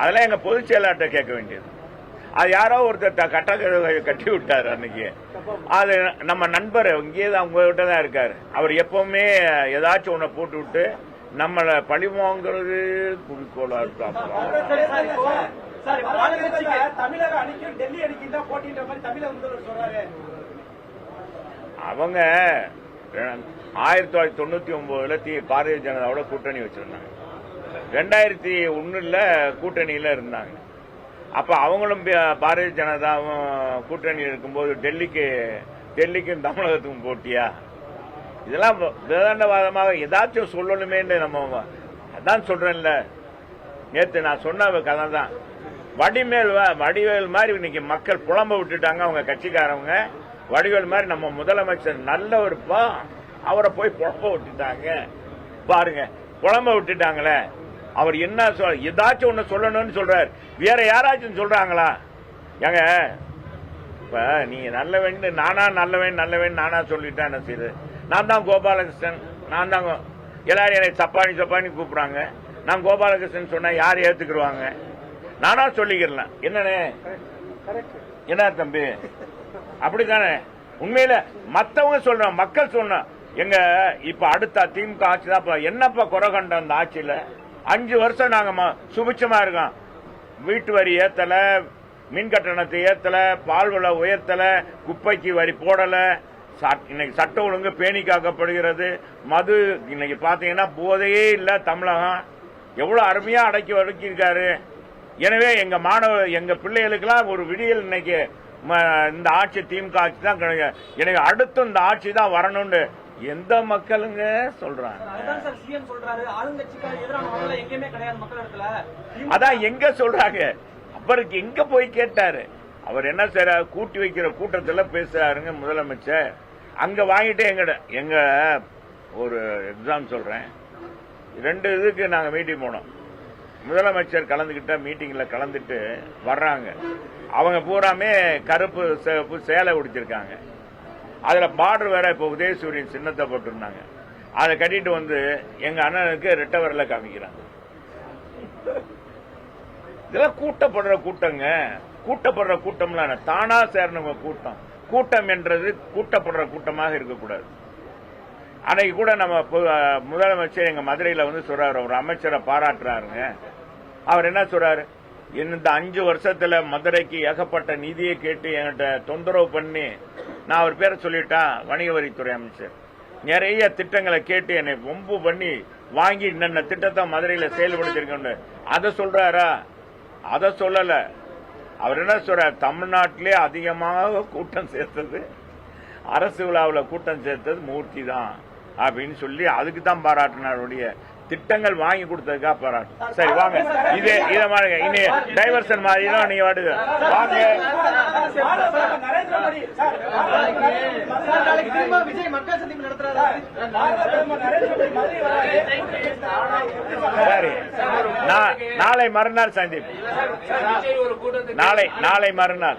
அதெல்லாம் எங்க பொதுச் செயலாளர்கிட்ட கேட்க வேண்டியது. அது யாரோ ஒருத்தர் கட்டி விட்டாரு அன்னைக்கு. அது நம்ம நண்பர் இங்கேதான் உங்ககிட்ட தான் இருக்காரு. அவர் எப்பவுமே ஏதாச்சும் ஒன்ன போட்டு விட்டு நம்மளை பழி வாங்குறது குறிக்கோளா இருக்காங்க. அவங்க 1999 பாரதிய ஜனதாவோட கூட்டணி வச்சிருந்தாங்க. 2001 கூட்டணியில இருந்தாங்க. அப்ப அவங்களும் பாரதிய ஜனதாவும் கூட்டணி இருக்கும்போது டெல்லிக்கும் தமிழகத்துக்கும் போட்டியா? இதெல்லாம் விதண்டவாதமாக ஏதாச்சும் சொல்லணுமே. நம்ம அதான் சொல்றேன்ல, நேற்று நான் சொன்ன கதை தான். வடிவேல் மாதிரி இன்னைக்கு மக்கள் புலம்ப விட்டுட்டாங்க. அவங்க கட்சிக்காரவங்க வடிவேல் மாதிரி நம்ம முதலமைச்சர் நல்லவருப்பா, அவரை போய் புலம்ப விட்டுட்டாங்க. பாருங்க, புலம்ப விட்டுட்டாங்களே. அவர் என்ன ஏதாச்சும் ஒண்ணு சொல்லணும்னு சொல்றாரு. வேற யாராச்சும் சொல்றாங்களா? ஏங்க, இப்ப நீங்க நல்லவன் நல்லவன் நானா சொல்லிட்டா என்ன செய்யுது? நான் தான் கோபாலகிருஷ்ணன், நான் தான். எல்லாரும் என்னை சப்பானி கூப்பிடுறாங்க. நான் கோபாலகிருஷ்ணன் சொன்னா யார் ஏத்துக்குருவாங்க? நானா சொல்லிக்கிறேன். என்னன்னு என்ன தம்பி? அப்படித்தானே உண்மையில மத்தவங்க சொல்றோம், மக்கள் சொன்னோம். எங்க இப்ப அடுத்த திமுக ஆட்சி தான். என்னப்பா குறை கண்ட அந்த ஆட்சியில 5 வருஷம் நாங்க சுபிட்சமா இருக்கோம். வீட்டு வரி ஏத்தல, மின் கட்டணத்தை ஏத்தல, பால் விலை உயர்த்தல, குப்பைக்கு வரி போடல. இன்னைக்கு சட்ட ஒழுங்கு பேணி காக்கப்படுகிறது. மது இன்னைக்கு பாத்தீங்கன்னா போதையே இல்ல. தமிழகம் எவ்வளவு அருமையா அடக்கி வடக்கிருக்காரு. எனவே எங்க பிள்ளைகளுக்கெல்லாம் ஒரு விடியல் இன்னைக்கு இந்த ஆட்சி திமுக ஆட்சி தான் கிடைக்கும். எனவே அடுத்து இந்த ஆட்சி தான் வரணும்னு எந்த மக்களுங்க சொல்றாங்க? அதான் எங்க சொல்றாங்க? அவருக்கு எங்க போய் கேட்டாரு? அவர் என்ன செய்யறாரு? கூட்டி வைக்கிற கூட்டத்தில் பேசுறாருங்க முதலமைச்சர். அங்க வாங்கிட்டு எங்க ஒரு எக்ஸாம் சொல்றேன். 2 இதுக்கு நாங்க மீட்டிங் போனோம். முதலமைச்சர் கலந்துகிட்ட மீட்டிங்ல கலந்துட்டு வர்றாங்க. அவங்க பூராமே கருப்பு சிவப்பு சேலை உடுத்திருக்காங்க. அதுல பார்டர் வேற இப்ப உதயசூரியன் சின்னத்தை போட்டிருந்தாங்க. அதை கட்டிட்டு வந்து எங்க அண்ணனுக்கு ரெட்டை விரல காமிக்கிறாங்க. இதெல்லாம் கூட்டப்படுற கூட்டங்க. கூட்டப்படுற கூட்டம்லாம் தானா சேர்ந்தவங்க கூட்டம். கூட்டம் என்றது கூட்டப்படுற கூட்டமாக இருக்கக்கூடாது. அன்னைக்கு கூட நம்ம முதலமைச்சர் எங்க மதுரையில வந்து சொல்றாரு, ஒரு அமைச்சரை பாராட்டுறாருங்க. அவர் என்ன சொல்றாரு? இந்த 5 வருஷத்துல மதுரைக்கு ஏகப்பட்ட நிதியை கேட்டு என்கிட்ட தொந்தரவு பண்ணி, நான் அவர் பேரை சொல்லிட்டா, வணிக வரித்துறை அமைச்சர், நிறைய திட்டங்களை கேட்டு என்னை வம்பு பண்ணி வாங்கி இன்ன திட்டத்தை மதுரையில செயல்படுத்திருக்க. அதை சொல்றாரா? அதை சொல்லல. அவர் என்ன சொல்றார்? தமிழ்நாட்டிலே அதிகமாக கூட்டம் சேர்த்தது, அரசு விழாவில் கூட்டம் சேர்த்தது மூர்த்தி தான் அப்படின்னு சொல்லி அதுக்கு தான் பாராட்டினாருடைய திட்டங்கள் வாங்கி கொடுத்ததுக்காக பாராட்டு. சரி வாங்க, இதை மாதிரி இனி டைவர்ஷன் மாதிரி தான் நீங்க வாடுங்க வாங்க. சரி, நாளை மறுநாள் சந்திப்பு. நாளை மறுநாள்